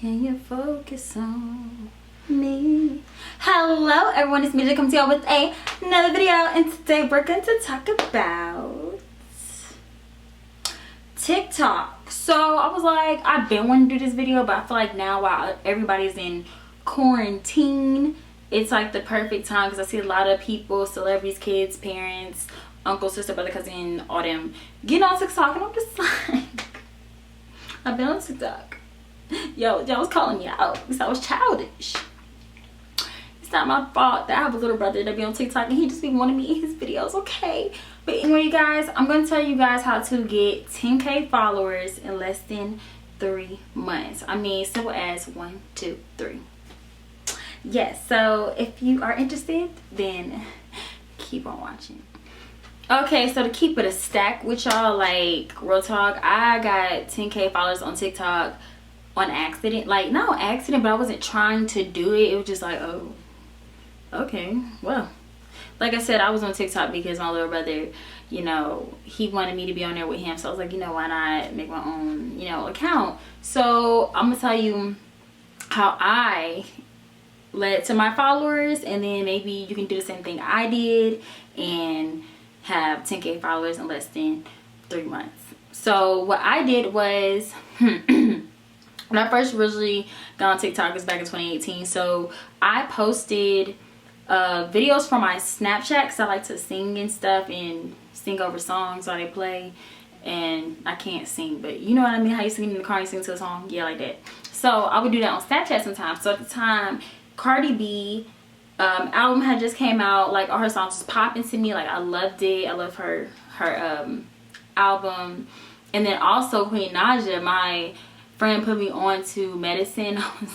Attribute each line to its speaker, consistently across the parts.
Speaker 1: Can you focus on me? Hello everyone, it's Midget coming to y'all with another video, and today we're going to talk about TikTok. So I was like, I've been wanting to do this video, but I feel like now while everybody's in quarantine, it's like the perfect time because I see a lot of people, celebrities, kids, parents, uncle, sister, brother, cousin, all them getting on TikTok, and I'm just like, I've been on TikTok. Y'all was calling me out because I was childish. It's not my fault that I have a little brother that be on TikTok and he just be wanting me in his videos, okay? But anyway, you guys, I'm going to tell you guys how to get 10K followers in less than 3 months. I mean, simple as 1, 2, 3. Yes, so if you are interested, then keep on watching. Okay, so to keep it a stack with y'all, like, real talk, I got 10K followers on TikTok on accident. Like, not on accident, but I wasn't trying to do it. It was just like, oh, okay, well, like I said, I was on TikTok because my little brother, you know, he wanted me to be on there with him. So I was like, you know, why not make my own, you know, account? So I'm gonna tell you how I led to my followers, and then maybe you can do the same thing I did and have 10K followers in less than 3 months. So what I did was when I first originally got on TikTok, it was back in 2018. So I posted videos from my Snapchat because I like to sing and stuff and sing over songs while they play. And I can't sing, but you know what I mean, how you sing in the car, you sing to a song, yeah, like that. So I would do that on Snapchat sometimes. So at the time, Cardi B album had just came out. Like, all her songs was popping to me. Like, I loved it. I love her album. And then also Queen Naija, my friend, put me on to Medicine. I was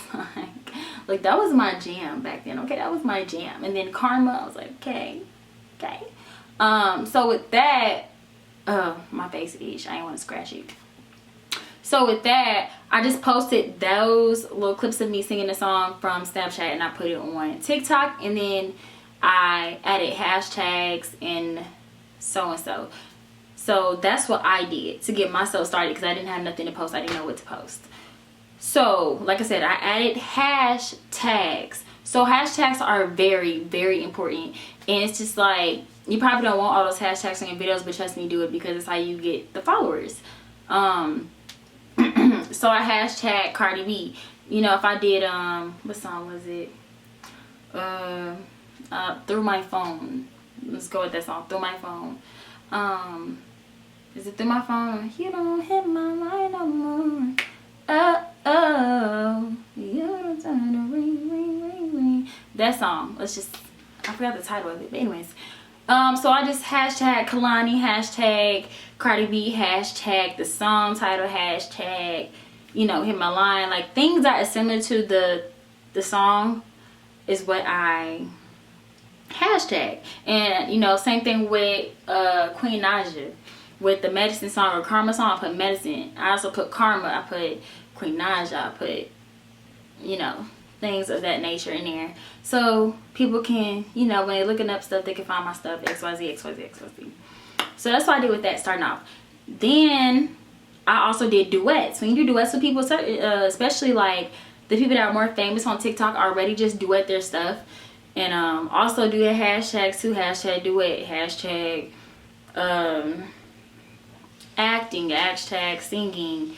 Speaker 1: like that was my jam back then. Okay, that was my jam. And then Karma, I was like, okay. So with that, my face itch, I ain't want to scratch it. So with that, I just posted those little clips of me singing the song from Snapchat, and I put it on TikTok, and then I added hashtags and so. So that's what I did to get myself started because I didn't have nothing to post. I didn't know what to post. So like I said, I added hashtags. So hashtags are very, very important. And it's just like, you probably don't want all those hashtags on your videos, but trust me, do it because it's how you get the followers. So I hashtag Cardi B. You know, if I did, what song was it? Through My Phone. Let's go with that song, Through My Phone. Is it Through My Phone? You don't hit my line no more. Oh, you don't turn to ring. That song. Let's just, I forgot the title of it, but anyways. So I just hashtag Kalani, hashtag Cardi B, hashtag the song title, hashtag, you know, hit my line. Like, things that are similar to the song is what I hashtag. And, you know, same thing with Queen Naija. With the Medicine song or Karma song, I put Medicine. I also put Karma. I put Queen Naija. I put, you know, things of that nature in there. So people can, you know, when they're looking up stuff, they can find my stuff, XYZ. So that's what I did with that starting off. Then I also did duets. When you do duets with people, especially like the people that are more famous on TikTok already, just duet their stuff. And also do the hashtags too. Hashtag duet, hashtag acting, hashtag singing,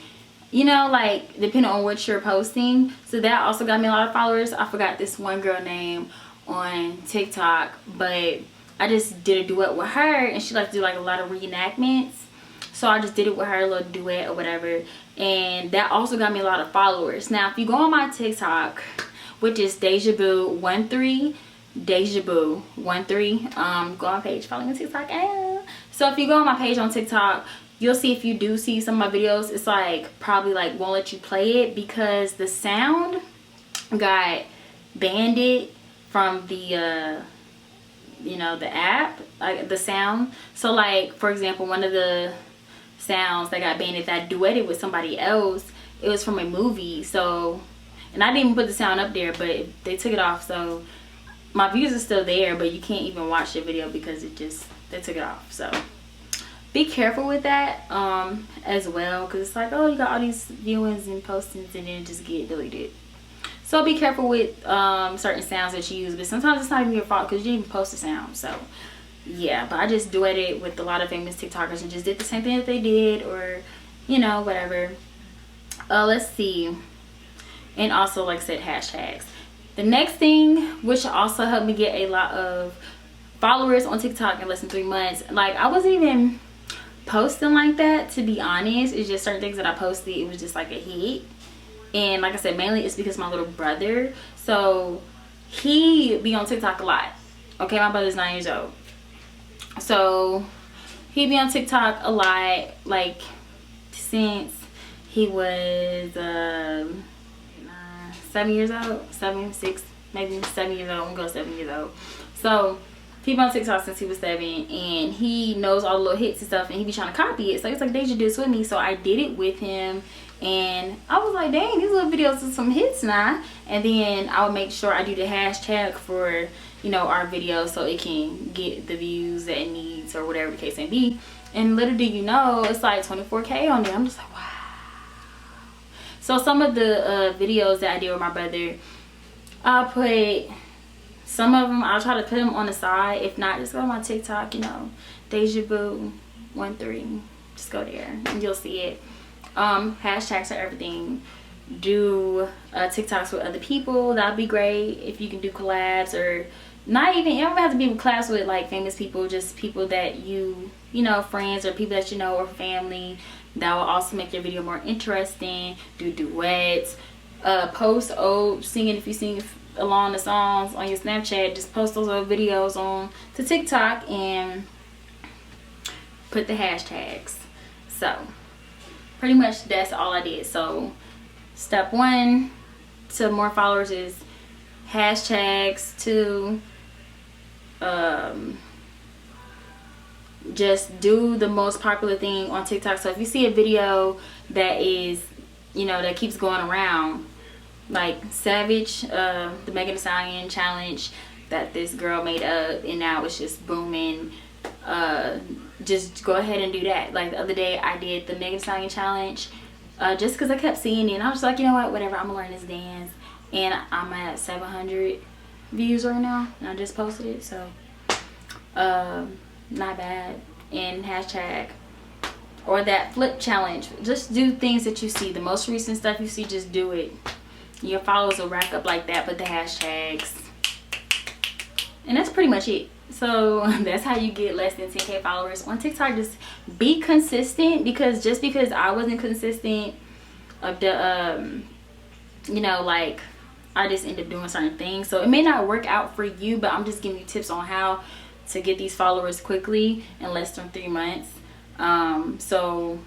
Speaker 1: you know, like depending on what you're posting. So that also got me a lot of followers. I forgot this one girl name on TikTok, but I just did a duet with her, and she likes to do like a lot of reenactments. So I just did it with her, a little duet or whatever, and that also got me a lot of followers. Now if you go on my TikTok, which is DejaBoo13, DejaBoo13, go on my page, follow me on TikTok. So if you go on my page on TikTok, you'll see, if you do see some of my videos, it's like probably like won't let you play it because the sound got banned from the you know, the app, like the sound. So like, for example, one of the sounds that got banned that I duetted with somebody else, it was from a movie. So, and I didn't even put the sound up there, but they took it off. So my views are still there, but you can't even watch the video because they took it off. So be careful with that as well, because it's like, oh, you got all these viewings and postings and then just get deleted. So be careful with certain sounds that you use, but sometimes it's not even your fault because you didn't even post the sound. So yeah, but I just duetted it with a lot of famous TikTokers and just did the same thing that they did, or you know, whatever. Let's see. And also, like I said, hashtags. The next thing, which also helped me get a lot of followers on TikTok in less than 3 months, like I wasn't even posting like that, to be honest. It's just certain things that I posted, it was just like a hit. And like I said, mainly it's because my little brother, so he be on TikTok a lot. Okay, my brother's 9 years old, so he be on TikTok a lot, like since he was 7 years old, 7, 6, maybe 7 years old. I'm gonna go 7 years old. So he been on TikTok since he was 7, and he knows all the little hits and stuff, and he be trying to copy it. So it's like, Deja, do this with me. So I did it with him, and I was like, dang, these little videos are some hits now. And then I would make sure I do the hashtag for, you know, our video, so it can get the views that it needs, or whatever the case may be. And little do you know, it's like 24K on there. I'm just like, wow. So some of the videos that I did with my brother, I'll put some of them, I'll try to put them on the side. If not, just go to my TikTok, you know, DejaBoo13. Just go there and you'll see it. Hashtags for everything. Do TikToks with other people. That'd be great if you can do collabs, or not even, you don't have to be collabs with like famous people, just people that you know, friends or people that you know, or family. That will also make your video more interesting. Do duets, post old singing, if you sing along the songs on your Snapchat, just post those old videos on to TikTok and put the hashtags. So pretty much that's all I did. So step 1 to more followers is hashtags. 2, just do the most popular thing on TikTok. So if you see a video that is, you know, that keeps going around, like Savage, the Megan Thee Stallion challenge that this girl made up, and now it's just booming, just go ahead and do that. Like the other day I did the Megan Thee Stallion challenge, just because I kept seeing it, and I was like, you know what, whatever, I'm gonna learn this dance. And I'm at 700 views right now, and I just posted it, so not bad. And hashtag, or that flip challenge, just do things that you see, the most recent stuff you see, just do it. Your followers will rack up like that. Put the hashtags, and that's pretty much it. So that's how you get less than 10K followers on TikTok. Just be consistent, because just because I wasn't consistent of the you know, like I just end up doing certain things, so it may not work out for you, but I'm just giving you tips on how to get these followers quickly in less than 3 months. So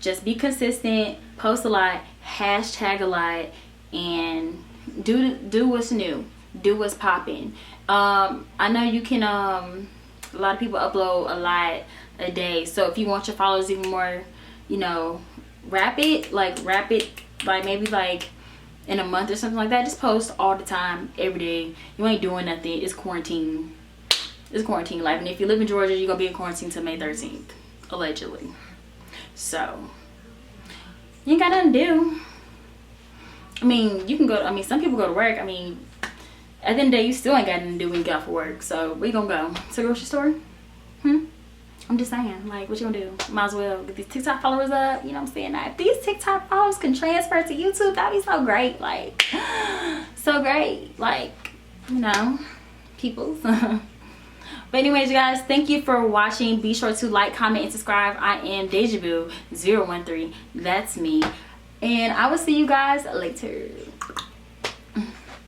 Speaker 1: just be consistent, post a lot, hashtag a lot, and do what's new, do what's popping. I know you can a lot of people upload a lot a day, so if you want your followers even more, you know, rapid, like maybe like in a month or something like that, just post all the time, every day. You ain't doing nothing. It's quarantine. It's quarantine life, and if you live in Georgia, you're gonna be in quarantine till May 13th, allegedly. So you ain't got nothing to do. I mean, you can go, I mean, some people go to work. I mean, at the end of the day, you still ain't got nothing to do when you get off of work. So where you gonna go? To the grocery store? I'm just saying, like, what you gonna do? Might as well get these TikTok followers up, you know what I'm saying? Now, if these TikTok followers can transfer to YouTube, that'd be so great. Like, so great. Like, you know, peoples. But anyways, you guys, thank you for watching. Be sure to like, comment, and subscribe. I am DejaBoo013. That's me. And I will see you guys later.